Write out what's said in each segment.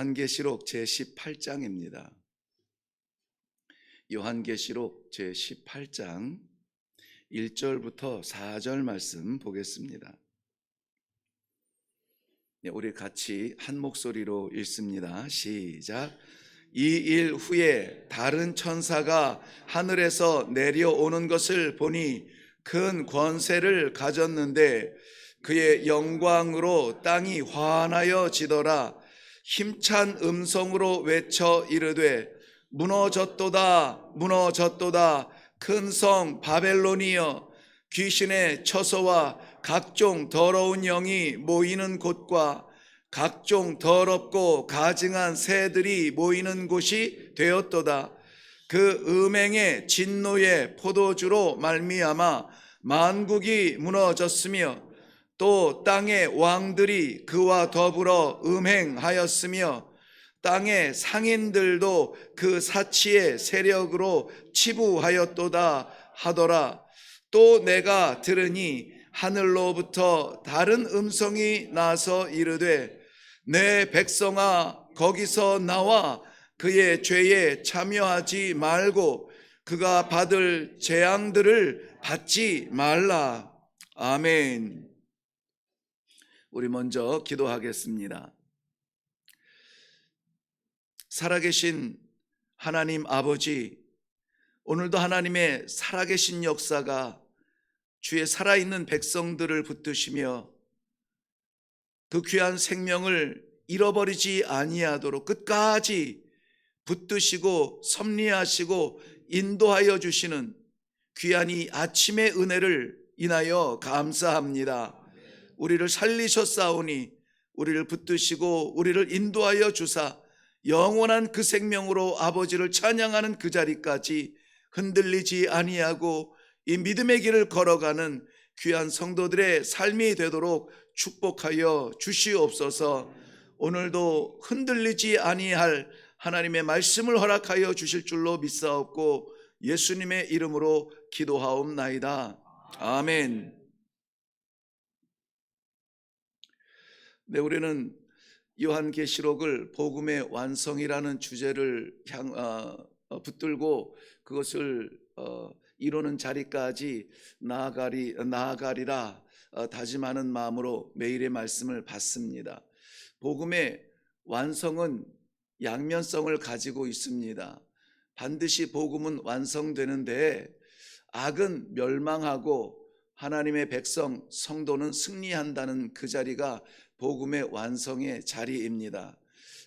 요한계시록 제18장입니다. 요한계시록 제18장 1절부터 4절 말씀 보겠습니다. 우리 같이 한 목소리로 읽습니다. 시작. 이 일 후에 다른 천사가 하늘에서 내려오는 것을 보니 큰 권세를 가졌는데 그의 영광으로 땅이 환하여 지더라. 힘찬 음성으로 외쳐 이르되 무너졌도다 무너졌도다 큰 성 바벨론이여, 귀신의 처소와 각종 더러운 영이 모이는 곳과 각종 더럽고 가증한 새들이 모이는 곳이 되었도다. 그 음행의 진노의 포도주로 말미암아 만국이 무너졌으며 또 땅의 왕들이 그와 더불어 음행하였으며 땅의 상인들도 그 사치의 세력으로 치부하였도다 하더라. 또 내가 들으니 하늘로부터 다른 음성이 나서 이르되 내 백성아 거기서 나와 그의 죄에 참여하지 말고 그가 받을 재앙들을 받지 말라. 아멘. 우리 먼저 기도하겠습니다. 살아계신 하나님 아버지, 오늘도 하나님의 살아계신 역사가 주의 살아있는 백성들을 붙드시며 그 귀한 생명을 잃어버리지 아니하도록 끝까지 붙드시고 섭리하시고 인도하여 주시는 귀한 이 아침의 은혜를 인하여 감사합니다. 우리를 살리셨사오니 우리를 붙드시고 우리를 인도하여 주사 영원한 그 생명으로 아버지를 찬양하는 그 자리까지 흔들리지 아니하고 이 믿음의 길을 걸어가는 귀한 성도들의 삶이 되도록 축복하여 주시옵소서. 오늘도 흔들리지 아니할 하나님의 말씀을 허락하여 주실 줄로 믿사옵고 예수님의 이름으로 기도하옵나이다. 아멘. 네, 우리는 요한계시록을 복음의 완성이라는 주제를 붙들고 그것을 이루는 자리까지 나아가리라 다짐하는 마음으로 매일의 말씀을 받습니다. 복음의 완성은 양면성을 가지고 있습니다. 반드시 복음은 완성되는데 악은 멸망하고 하나님의 백성 성도는 승리한다는 그 자리가 복음의 완성의 자리입니다.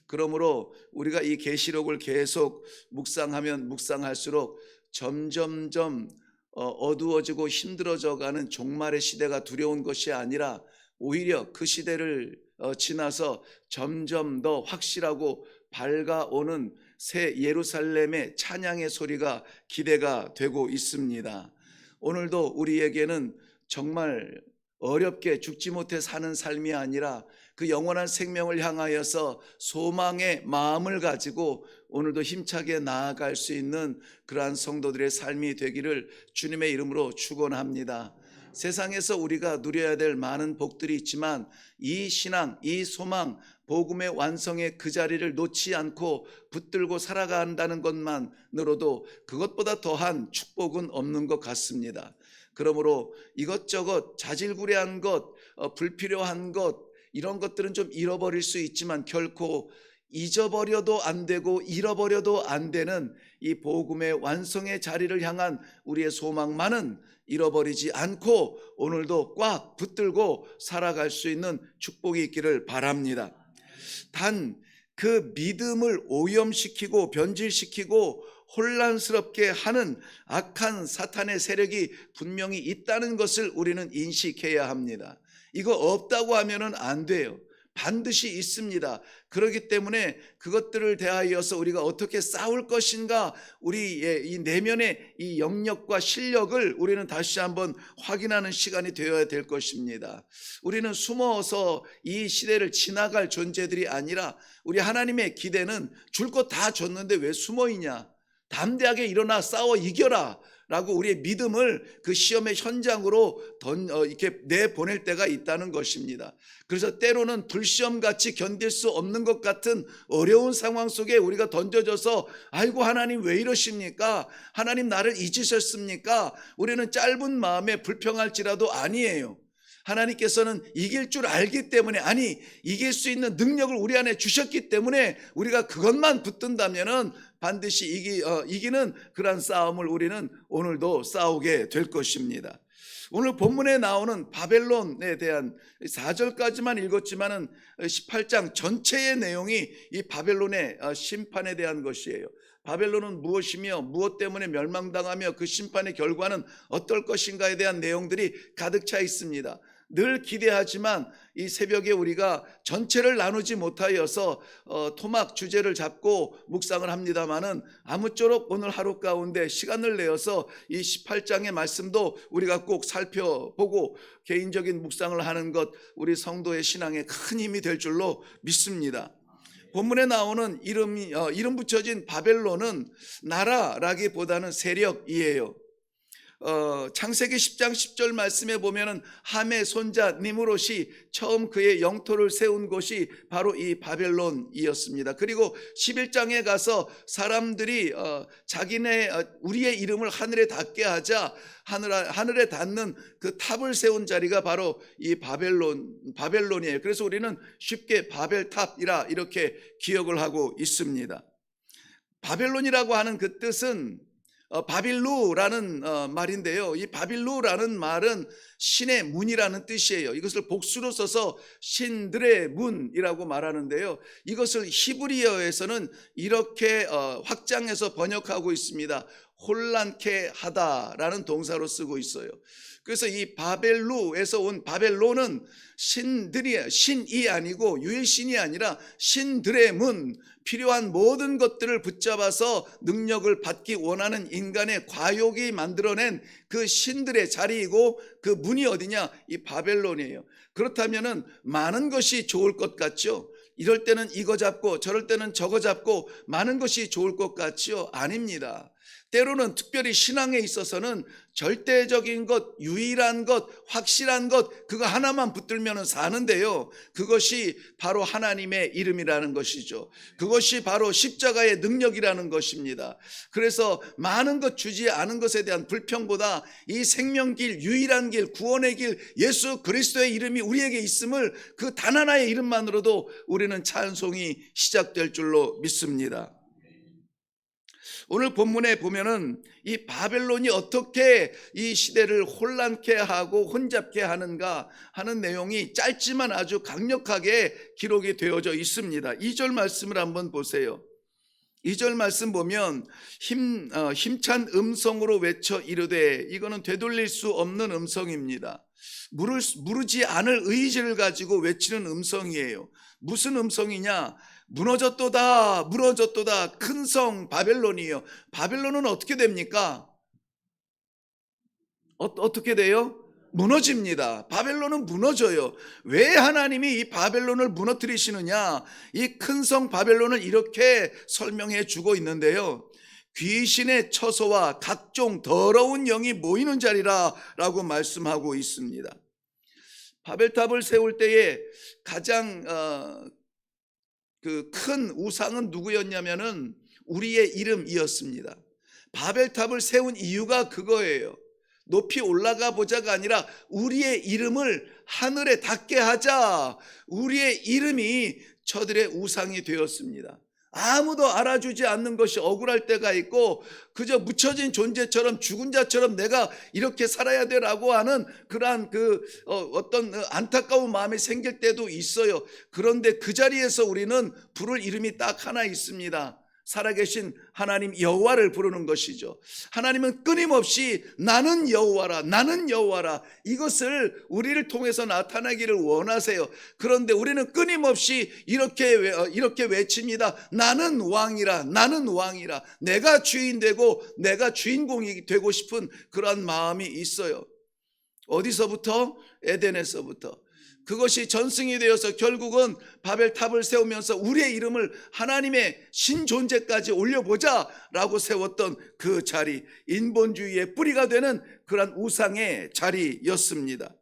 그러므로 우리가 이 계시록을 계속 묵상하면 묵상할수록 점점점 어두워지고 힘들어져가는 종말의 시대가 두려운 것이 아니라 오히려 그 시대를 지나서 점점 더 확실하고 밝아오는 새 예루살렘의 찬양의 소리가 기대가 되고 있습니다. 오늘도 우리에게는 정말 어렵게 죽지 못해 사는 삶이 아니라 그 영원한 생명을 향하여서 소망의 마음을 가지고 오늘도 힘차게 나아갈 수 있는 그러한 성도들의 삶이 되기를 주님의 이름으로 축원합니다. 세상에서 우리가 누려야 될 많은 복들이 있지만 이 신앙, 이 소망, 복음의 완성의 그 자리를 놓지 않고 붙들고 살아간다는 것만으로도 그것보다 더한 축복은 없는 것 같습니다. 그러므로 이것저것 자질구레한 것, 불필요한 것, 이런 것들은 좀 잃어버릴 수 있지만 결코 잊어버려도 안 되고 잃어버려도 안 되는 이 복음의 완성의 자리를 향한 우리의 소망만은 잃어버리지 않고 오늘도 꽉 붙들고 살아갈 수 있는 축복이 있기를 바랍니다. 단 그 믿음을 오염시키고 변질시키고 혼란스럽게 하는 악한 사탄의 세력이 분명히 있다는 것을 우리는 인식해야 합니다. 이거 없다고 하면은 안 돼요. 반드시 있습니다. 그렇기 때문에 그것들을 대하여서 우리가 어떻게 싸울 것인가, 우리의 이 내면의 이 영역과 실력을 우리는 다시 한번 확인하는 시간이 되어야 될 것입니다. 우리는 숨어서 이 시대를 지나갈 존재들이 아니라 우리 하나님의 기대는 줄 것 다 줬는데 왜 숨어 있냐? 담대하게 일어나 싸워 이겨라. 라고 우리의 믿음을 그 시험의 현장으로 이렇게 내보낼 때가 있다는 것입니다. 그래서 때로는 불시험같이 견딜 수 없는 것 같은 어려운 상황 속에 우리가 던져져서 아이고 하나님 왜 이러십니까? 하나님 나를 잊으셨습니까? 우리는 짧은 마음에 불평할지라도 아니에요. 하나님께서는 이길 줄 알기 때문에, 아니 이길 수 있는 능력을 우리 안에 주셨기 때문에 우리가 그것만 붙든다면은 반드시 이기는 그런 싸움을 우리는 오늘도 싸우게 될 것입니다. 오늘 본문에 나오는 바벨론에 대한 4절까지만 읽었지만은 18장 전체의 내용이 이 바벨론의 심판에 대한 것이에요. 바벨론은 무엇이며 무엇 때문에 멸망당하며 그 심판의 결과는 어떨 것인가에 대한 내용들이 가득 차 있습니다. 늘 기대하지만 이 새벽에 우리가 전체를 나누지 못하여서 토막 주제를 잡고 묵상을 합니다마는 아무쪼록 오늘 하루 가운데 시간을 내어서 이 18장의 말씀도 우리가 꼭 살펴보고 개인적인 묵상을 하는 것, 우리 성도의 신앙에 큰 힘이 될 줄로 믿습니다. 본문에 나오는 이름 붙여진 바벨론은 나라라기보다는 세력이에요. 창세기 10장 10절 말씀에 보면은 함의 손자 니므롯이 처음 그의 영토를 세운 곳이 바로 이 바벨론이었습니다. 그리고 11장에 가서 사람들이 우리의 이름을 하늘에 닿게 하자 하늘에 닿는 그 탑을 세운 자리가 바로 이 바벨론이에요. 그래서 우리는 쉽게 바벨탑이라 이렇게 기억을 하고 있습니다. 바벨론이라고 하는 그 뜻은 바빌루라는 말인데요. 이 바빌루라는 말은 신의 문이라는 뜻이에요. 이것을 복수로 써서 신들의 문이라고 말하는데요. 이것을 히브리어에서는 이렇게 확장해서 번역하고 있습니다. 혼란케 하다라는 동사로 쓰고 있어요. 그래서 이 바벨루에서 온 바벨론은 신이 아니고 유일신이 아니라 신들의 문, 필요한 모든 것들을 붙잡아서 능력을 받기 원하는 인간의 과욕이 만들어낸 그 신들의 자리이고, 그 문이 어디냐? 이 바벨론이에요. 그렇다면은 많은 것이 좋을 것 같죠? 이럴 때는 이거 잡고 저럴 때는 저거 잡고 많은 것이 좋을 것 같지요? 아닙니다. 때로는 특별히 신앙에 있어서는 절대적인 것, 유일한 것, 확실한 것, 그거 하나만 붙들면 사는데요. 그것이 바로 하나님의 이름이라는 것이죠. 그것이 바로 십자가의 능력이라는 것입니다. 그래서 많은 것 주지 않은 것에 대한 불평보다 이 생명길, 유일한 길, 구원의 길, 예수 그리스도의 이름이 우리에게 있음을 그 단 하나의 이름만으로도 우리는 찬송이 시작될 줄로 믿습니다. 오늘 본문에 보면은 이 바벨론이 어떻게 이 시대를 혼란케 하고 혼잡케 하는가 하는 내용이 짧지만 아주 강력하게 기록이 되어져 있습니다. 2절 말씀을 한번 보세요. 2절 말씀 보면 힘찬 음성으로 외쳐 이르되, 이거는 되돌릴 수 없는 음성입니다. 무르지 않을 의지를 가지고 외치는 음성이에요. 무슨 음성이냐? 무너졌도다, 무너졌도다. 큰 성 바벨론이에요. 바벨론은 어떻게 됩니까? 어떻게 돼요? 무너집니다. 바벨론은 무너져요. 왜 하나님이 이 바벨론을 무너뜨리시느냐? 이 큰 성 바벨론을 이렇게 설명해 주고 있는데요. 귀신의 처소와 각종 더러운 영이 모이는 자리라 라고 말씀하고 있습니다. 바벨탑을 세울 때에 가장 그 큰 우상은 누구였냐면은 우리의 이름이었습니다. 바벨탑을 세운 이유가 그거예요. 높이 올라가 보자가 아니라 우리의 이름을 하늘에 닿게 하자. 우리의 이름이 저들의 우상이 되었습니다. 아무도 알아주지 않는 것이 억울할 때가 있고, 그저 묻혀진 존재처럼 죽은 자처럼 내가 이렇게 살아야 되라고 하는 그러한 어떤 안타까운 마음이 생길 때도 있어요. 그런데 그 자리에서 우리는 부를 이름이 딱 하나 있습니다. 살아계신 하나님 여호와를 부르는 것이죠. 하나님은 끊임없이 나는 여호와라, 나는 여호와라, 이것을 우리를 통해서 나타나기를 원하세요. 그런데 우리는 끊임없이 이렇게 외칩니다. 나는 왕이라, 나는 왕이라. 내가 주인 되고 내가 주인공이 되고 싶은 그런 마음이 있어요. 어디서부터? 에덴에서부터. 그것이 전승이 되어서 결국은 바벨탑을 세우면서 우리의 이름을 하나님의 신존재까지 올려보자 라고 세웠던 그 자리, 인본주의의 뿌리가 되는 그런 우상의 자리였습니다.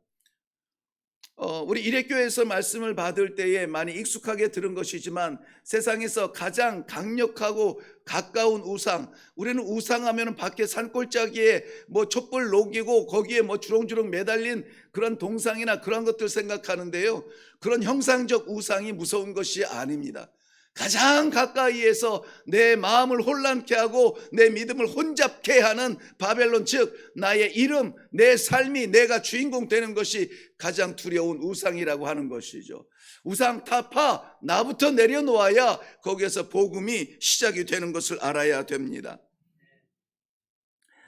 우리 일회교회에서 말씀을 받을 때에 많이 익숙하게 들은 것이지만 세상에서 가장 강력하고 가까운 우상, 우리는 우상하면 밖에 산골짜기에 뭐 촛불 녹이고 거기에 뭐 주렁주렁 매달린 그런 동상이나 그런 것들 생각하는데요, 그런 형상적 우상이 무서운 것이 아닙니다. 가장 가까이에서 내 마음을 혼란케 하고 내 믿음을 혼잡케 하는 바벨론, 즉 나의 이름, 내 삶이 내가 주인공 되는 것이 가장 두려운 우상이라고 하는 것이죠. 우상 타파 나부터 내려놓아야 거기에서 복음이 시작이 되는 것을 알아야 됩니다.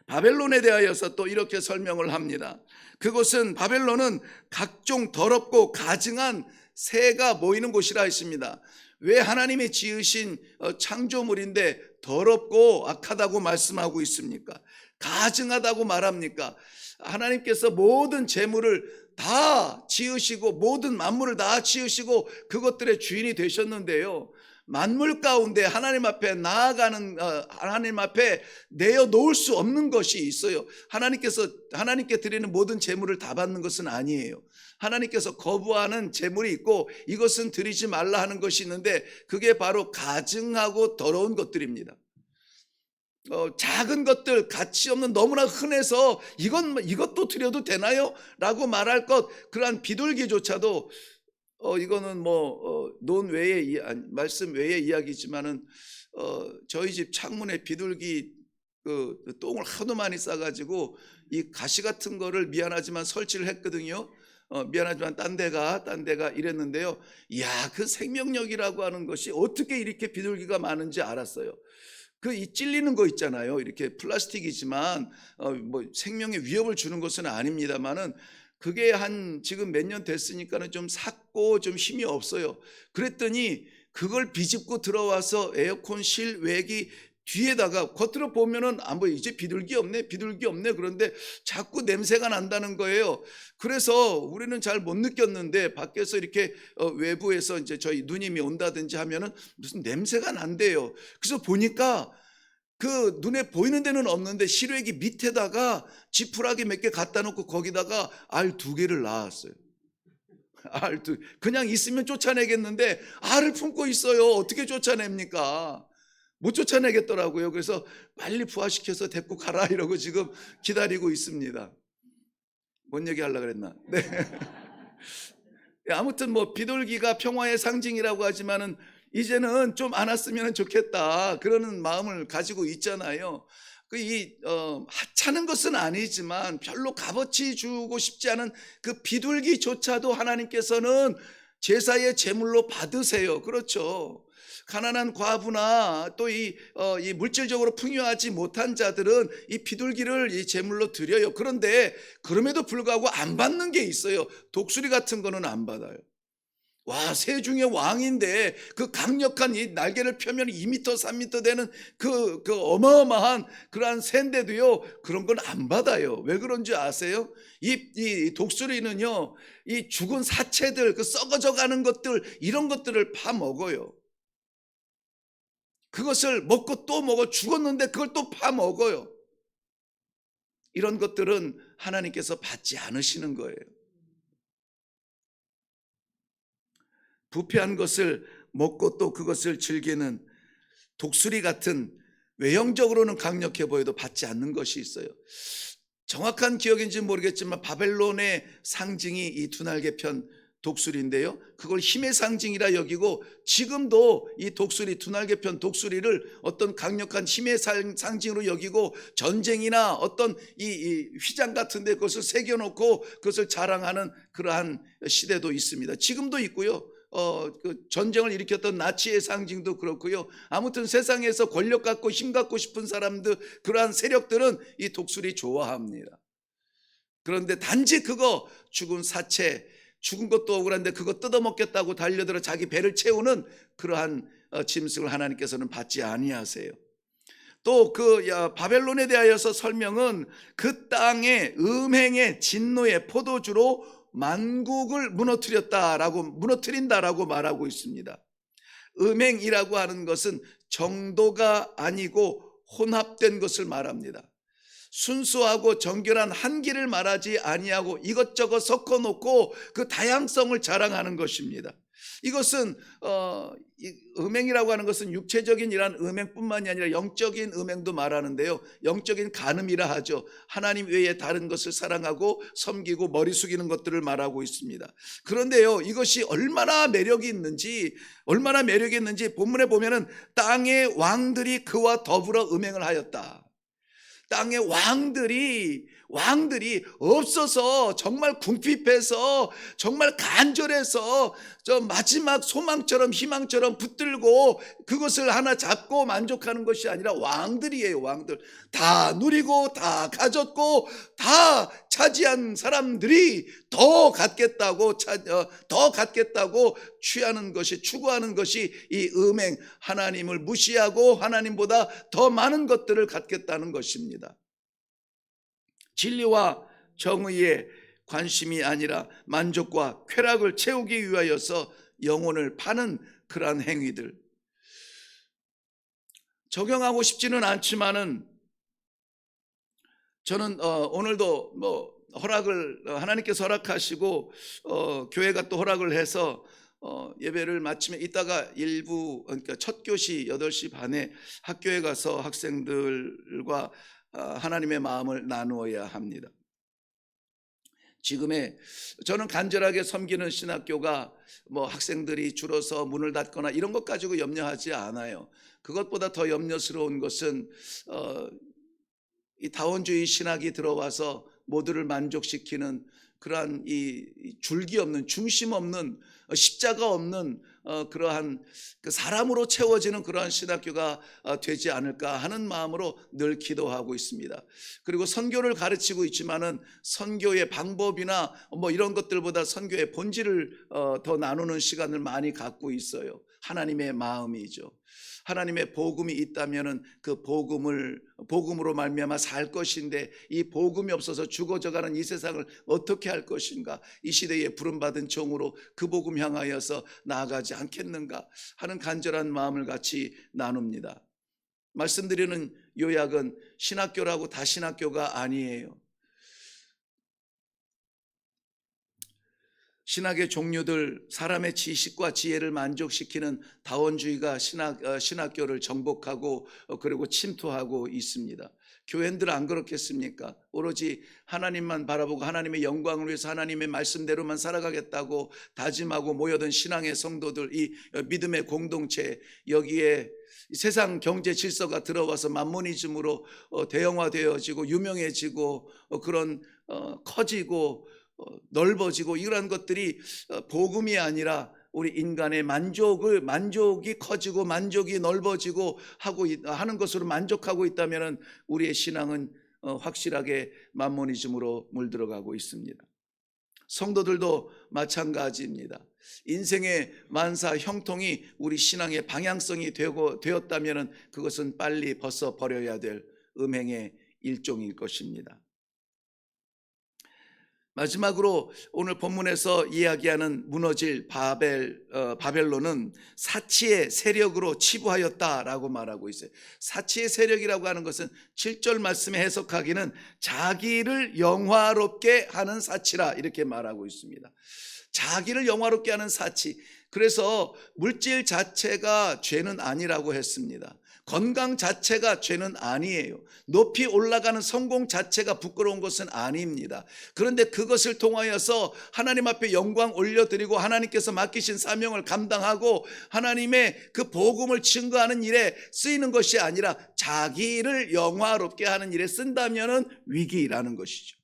바벨론에 대하여서 또 이렇게 설명을 합니다. 그곳은, 바벨론은 각종 더럽고 가증한 새가 모이는 곳이라 했습니다. 왜 하나님이 지으신 창조물인데 더럽고 악하다고 말씀하고 있습니까? 가증하다고 말합니까? 하나님께서 모든 재물을 다 지으시고 모든 만물을 다 지으시고 그것들의 주인이 되셨는데요, 만물 가운데 하나님 앞에 나아가는, 하나님 앞에 내어놓을 수 없는 것이 있어요. 하나님께 드리는 모든 재물을 다 받는 것은 아니에요. 하나님께서 거부하는 재물이 있고 이것은 드리지 말라 하는 것이 있는데, 그게 바로 가증하고 더러운 것들입니다. 작은 것들, 가치 없는, 너무나 흔해서 이것도 드려도 되나요? 라고 말할 것, 그러한 비둘기조차도 이거는 논 외의 말씀 외의 이야기지만은 저희 집 창문에 비둘기 그 똥을 하도 많이 싸가지고 이 가시 같은 거를 미안하지만 설치를 했거든요. 미안하지만 딴 데가 이랬는데요. 이야, 그 생명력이라고 하는 것이 어떻게 이렇게 비둘기가 많은지 알았어요. 이 찔리는 거 있잖아요. 이렇게 플라스틱이지만 생명에 위협을 주는 것은 아닙니다만은, 그게 지금 몇 년 됐으니까는 좀 삭고 좀 힘이 없어요. 그랬더니 그걸 비집고 들어와서 에어컨 실외기 뒤에다가, 겉으로 보면은 이제 비둘기 없네 그런데 자꾸 냄새가 난다는 거예요. 그래서 우리는 잘 못 느꼈는데 밖에서 이렇게 외부에서 이제 저희 누님이 온다든지 하면은 무슨 냄새가 난대요. 그래서 보니까 그 눈에 보이는 데는 없는데 실외기 밑에다가 지푸라기 몇 개 갖다 놓고 거기다가 알 2개를 낳았어요. 그냥 있으면 쫓아내겠는데 알을 품고 있어요. 어떻게 쫓아냅니까? 못 쫓아내겠더라고요. 그래서 빨리 부화시켜서 데리고 가라 이러고 지금 기다리고 있습니다. 뭔 얘기 하려고 그랬나? 네. 아무튼 비둘기가 평화의 상징이라고 하지만은 이제는 좀 안 왔으면 좋겠다, 그러는 마음을 가지고 있잖아요. 하찮은 것은 아니지만 별로 값어치 주고 싶지 않은 그 비둘기조차도 하나님께서는 제사의 제물로 받으세요. 그렇죠. 가난한 과부나 또 이 물질적으로 풍요하지 못한 자들은 이 비둘기를 이 제물로 드려요. 그런데 그럼에도 불구하고 안 받는 게 있어요. 독수리 같은 거는 안 받아요. 새 중에 왕인데 그 강력한 이 날개를 펴면 2m, 3m 되는 그 어마어마한 그러한 새인데도요, 그런 건 안 받아요. 왜 그런지 아세요? 이 독수리는요, 이 죽은 사체들, 그 썩어져 가는 것들, 이런 것들을 파먹어요. 그것을 먹고 또 먹어. 죽었는데 그걸 또 파먹어요. 이런 것들은 하나님께서 받지 않으시는 거예요. 부패한 것을 먹고 또 그것을 즐기는 독수리 같은, 외형적으로는 강력해 보여도 받지 않는 것이 있어요. 정확한 기억인지는 모르겠지만 바벨론의 상징이 이 2날개 편 독수리인데요, 그걸 힘의 상징이라 여기고 지금도 이 독수리, 2날개 편 독수리를 어떤 강력한 힘의 상징으로 여기고 전쟁이나 어떤 이 휘장 같은 데 그것을 새겨놓고 그것을 자랑하는 그러한 시대도 있습니다. 지금도 있고요. 그 전쟁을 일으켰던 나치의 상징도 그렇고요. 아무튼 세상에서 권력 갖고 힘 갖고 싶은 사람들, 그러한 세력들은 이 독수리 좋아합니다. 그런데 단지 그거 죽은 사체, 죽은 것도 억울한데 그거 뜯어먹겠다고 달려들어 자기 배를 채우는 그러한 짐승을 하나님께서는 받지 아니하세요. 또 바벨론에 대하여서 설명은 그 땅의 음행의 진노의 포도주로 만국을 무너뜨린다라고 말하고 있습니다. 음행이라고 하는 것은 정도가 아니고 혼합된 것을 말합니다. 순수하고 정결한 한 길을 말하지 아니하고 이것저것 섞어 놓고 그 다양성을 자랑하는 것입니다. 이것은 음행이라고 하는 것은 육체적인 이러한 음행뿐만이 아니라 영적인 음행도 말하는데요, 영적인 간음이라 하죠. 하나님 외에 다른 것을 사랑하고 섬기고 머리 숙이는 것들을 말하고 있습니다. 그런데요, 이것이 얼마나 매력이 있는지 본문에 보면은 땅의 왕들이 그와 더불어 음행을 하였다. 땅의 왕들이 없어서 정말 궁핍해서 정말 간절해서 저 마지막 소망처럼 희망처럼 붙들고 그것을 하나 잡고 만족하는 것이 아니라 왕들이에요. 왕들 다 누리고 다 가졌고 다 차지한 사람들이 더 갖겠다고 취하는 것이, 추구하는 것이 이 음행, 하나님을 무시하고 하나님보다 더 많은 것들을 갖겠다는 것입니다. 진리와 정의에 관심이 아니라 만족과 쾌락을 채우기 위하여서 영혼을 파는 그러한 행위들, 적용하고 싶지는 않지만은 저는 오늘도 하나님께서 허락하시고 교회가 또 허락을 해서 예배를 마치면 이따가 그러니까 첫 교시 8시 반에 학교에 가서 학생들과 하나님의 마음을 나누어야 합니다. 지금의 저는 간절하게 섬기는 신학교가 학생들이 줄어서 문을 닫거나 이런 것 가지고 염려하지 않아요. 그것보다 더 염려스러운 것은 이 다원주의 신학이 들어와서 모두를 만족시키는 그러한 이 줄기 없는, 중심 없는, 십자가 없는 그러한 사람으로 채워지는 그러한 신학교가 되지 않을까 하는 마음으로 늘 기도하고 있습니다. 그리고 선교를 가르치고 있지만은 선교의 방법이나 이런 것들보다 선교의 본질을 더 나누는 시간을 많이 갖고 있어요. 하나님의 마음이죠. 하나님의 복음이 있다면은 그 복음으로 말미암아 살 것인데, 이 복음이 없어서 죽어져가는 이 세상을 어떻게 할 것인가, 이 시대에 부름받은 종으로 그 복음 향하여서 나아가지 않겠는가 하는 간절한 마음을 같이 나눕니다. 말씀드리는 요약은 신학교라고 다 신학교가 아니에요. 신학의 종류들, 사람의 지식과 지혜를 만족시키는 다원주의가 신학교를 정복하고 그리고 침투하고 있습니다. 교회들 안 그렇겠습니까? 오로지 하나님만 바라보고 하나님의 영광을 위해서 하나님의 말씀대로만 살아가겠다고 다짐하고 모여든 신앙의 성도들, 이 믿음의 공동체, 여기에 세상 경제 질서가 들어와서 만모니즘으로 대형화되어지고 유명해지고 그런 커지고 넓어지고 이러한 것들이 복음이 아니라 우리 인간의 만족이 커지고 만족이 넓어지고 하는 것으로 만족하고 있다면 우리의 신앙은 확실하게 만모니즘으로 물들어가고 있습니다. 성도들도 마찬가지입니다. 인생의 만사 형통이 우리 신앙의 방향성이 되었다면 그것은 빨리 벗어버려야 될 음행의 일종일 것입니다. 마지막으로 오늘 본문에서 이야기하는 무너질 바벨론은 사치의 세력으로 치부하였다라고 말하고 있어요. 사치의 세력이라고 하는 것은 7절 말씀에 해석하기는 자기를 영화롭게 하는 사치라 이렇게 말하고 있습니다. 자기를 영화롭게 하는 사치. 그래서 물질 자체가 죄는 아니라고 했습니다. 건강 자체가 죄는 아니에요. 높이 올라가는 성공 자체가 부끄러운 것은 아닙니다. 그런데 그것을 통하여서 하나님 앞에 영광 올려드리고 하나님께서 맡기신 사명을 감당하고 하나님의 그 복음을 증거하는 일에 쓰이는 것이 아니라 자기를 영화롭게 하는 일에 쓴다면 위기라는 것이죠.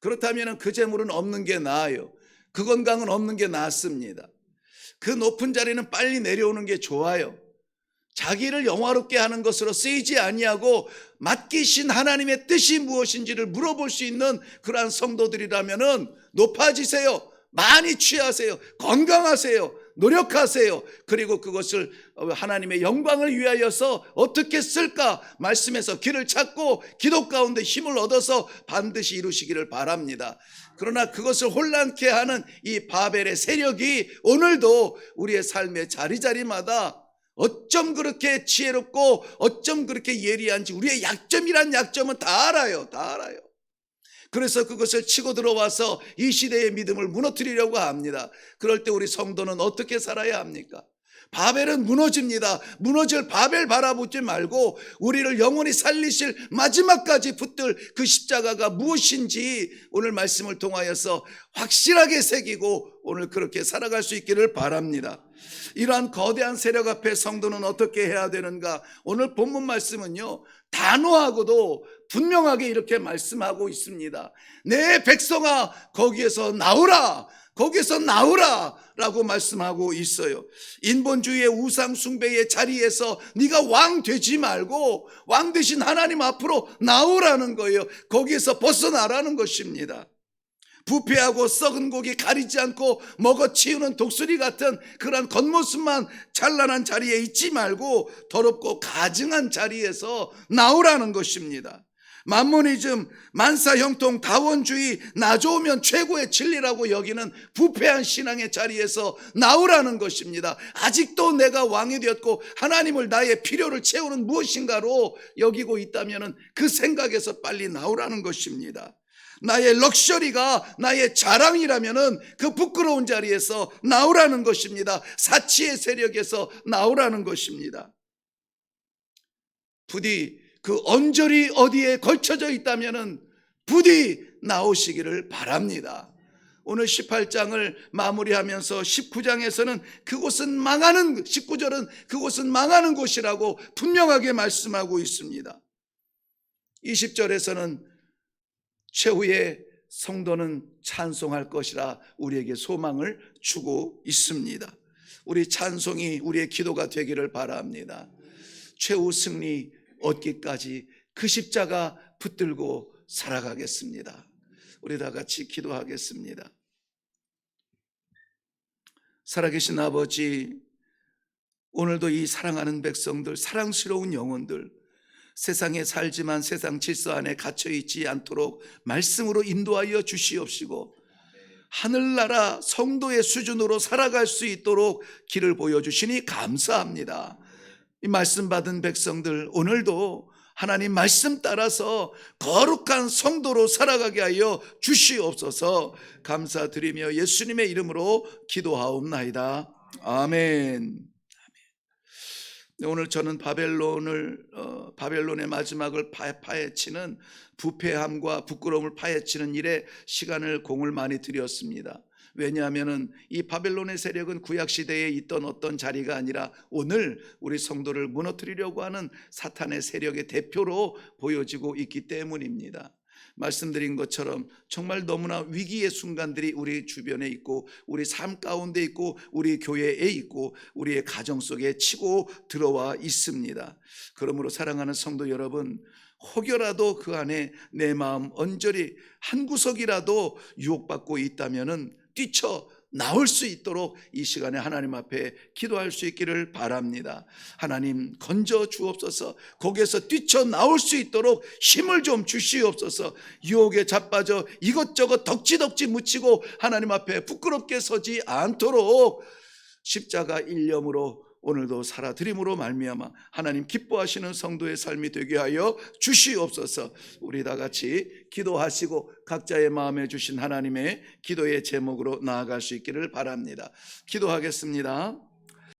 그렇다면 그 재물은 없는 게 나아요. 그 건강은 없는 게 낫습니다. 그 높은 자리는 빨리 내려오는 게 좋아요. 자기를 영화롭게 하는 것으로 쓰이지 아니하고 맡기신 하나님의 뜻이 무엇인지를 물어볼 수 있는 그러한 성도들이라면 높아지세요. 많이 취하세요. 건강하세요. 노력하세요. 그리고 그것을 하나님의 영광을 위하여서 어떻게 쓸까 말씀에서 길을 찾고 기도 가운데 힘을 얻어서 반드시 이루시기를 바랍니다. 그러나 그것을 혼란케 하는 이 바벨의 세력이 오늘도 우리의 삶의 자리자리마다 어쩜 그렇게 지혜롭고 어쩜 그렇게 예리한지 우리의 약점이란 약점은 다 알아요. 다 알아요. 그래서 그것을 치고 들어와서 이 시대의 믿음을 무너뜨리려고 합니다. 그럴 때 우리 성도는 어떻게 살아야 합니까? 바벨은 무너집니다. 무너질 바벨 바라보지 말고 우리를 영원히 살리실 마지막까지 붙들 그 십자가가 무엇인지 오늘 말씀을 통하여서 확실하게 새기고 오늘 그렇게 살아갈 수 있기를 바랍니다. 이러한 거대한 세력 앞에 성도는 어떻게 해야 되는가? 오늘 본문 말씀은요, 단호하고도 분명하게 이렇게 말씀하고 있습니다. 내 백성아, 거기에서 나오라, 거기에서 나오라 라고 말씀하고 있어요. 인본주의의 우상 숭배의 자리에서 네가 왕 되지 말고 왕 되신 하나님 앞으로 나오라는 거예요. 거기에서 벗어나라는 것입니다. 부패하고 썩은 고기 가리지 않고 먹어치우는 독수리 같은 그런 겉모습만 찬란한 자리에 있지 말고 더럽고 가증한 자리에서 나오라는 것입니다. 만모니즘, 만사형통, 다원주의, 나 좋으면 최고의 진리라고 여기는 부패한 신앙의 자리에서 나오라는 것입니다. 아직도 내가 왕이 되었고 하나님을 나의 필요를 채우는 무엇인가로 여기고 있다면 그 생각에서 빨리 나오라는 것입니다. 나의 럭셔리가 나의 자랑이라면 그 부끄러운 자리에서 나오라는 것입니다. 사치의 세력에서 나오라는 것입니다. 부디 그 언저리 어디에 걸쳐져 있다면 부디 나오시기를 바랍니다. 오늘 18장을 마무리하면서 19장에서는 그곳은 망하는, 19절은 그곳은 망하는 곳이라고 분명하게 말씀하고 있습니다. 20절에서는 최후의 성도는 찬송할 것이라 우리에게 소망을 주고 있습니다. 우리 찬송이 우리의 기도가 되기를 바랍니다. 최후 승리 얻기까지 그 십자가 붙들고 살아가겠습니다. 우리 다 같이 기도하겠습니다. 살아계신 아버지, 오늘도 이 사랑하는 백성들, 사랑스러운 영혼들, 세상에 살지만 세상 질서 안에 갇혀있지 않도록 말씀으로 인도하여 주시옵시고 하늘나라 성도의 수준으로 살아갈 수 있도록 길을 보여주시니 감사합니다. 이 말씀 받은 백성들 오늘도 하나님 말씀 따라서 거룩한 성도로 살아가게 하여 주시옵소서. 감사드리며 예수님의 이름으로 기도하옵나이다. 아멘. 오늘 저는 바벨론의 마지막을 파헤치는 부패함과 부끄러움을 파헤치는 일에 시간을 공을 많이 들였습니다. 왜냐하면 이 바벨론의 세력은 구약시대에 있던 어떤 자리가 아니라 오늘 우리 성도를 무너뜨리려고 하는 사탄의 세력의 대표로 보여지고 있기 때문입니다. 말씀드린 것처럼 정말 너무나 위기의 순간들이 우리 주변에 있고 우리 삶 가운데 있고 우리 교회에 있고 우리의 가정 속에 치고 들어와 있습니다. 그러므로 사랑하는 성도 여러분, 혹여라도 그 안에 내 마음 언저리 한 구석이라도 유혹받고 있다면 뛰쳐 나올 수 있도록 이 시간에 하나님 앞에 기도할 수 있기를 바랍니다. 하나님 건져 주옵소서. 거기에서 뛰쳐나올 수 있도록 힘을 좀 주시옵소서. 유혹에 자빠져 이것저것 덕지덕지 묻히고 하나님 앞에 부끄럽게 서지 않도록 십자가 일념으로 오늘도 살아드림으로 말미암아 하나님 기뻐하시는 성도의 삶이 되게 하여 주시옵소서. 우리 다 같이 기도하시고 각자의 마음에 주신 하나님의 기도의 제목으로 나아갈 수 있기를 바랍니다. 기도하겠습니다.